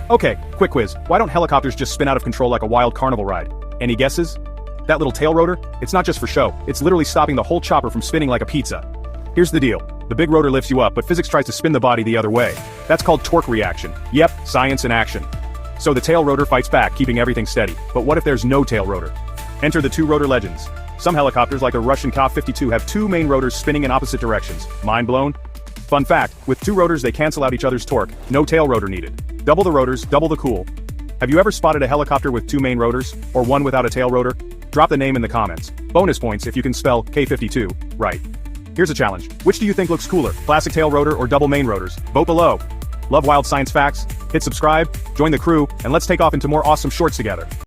Okay, quick quiz. Why don't helicopters just spin out of control like a wild carnival ride? Any guesses? That little tail rotor? It's not just for show, it's literally stopping the whole chopper from spinning like a pizza. Here's the deal. The big rotor lifts you up, but physics tries to spin the body the other way. That's called torque reaction. Yep, science in action. So the tail rotor fights back, keeping everything steady. But what if there's no tail rotor? Enter the two rotor legends. Some helicopters like the Russian Ka-52 have two main rotors spinning in opposite directions. Mind blown? Fun fact, with two rotors they cancel out each other's torque, no tail rotor needed. Double the rotors, double the cool. Have you ever spotted a helicopter with two main rotors, or one without a tail rotor? Drop the name in the comments. Bonus points if you can spell K-52 right. Here's a challenge. Which do you think looks cooler, classic tail rotor or double main rotors? Vote below. Love wild science facts? Hit subscribe, join the crew, and let's take off into more awesome shorts together.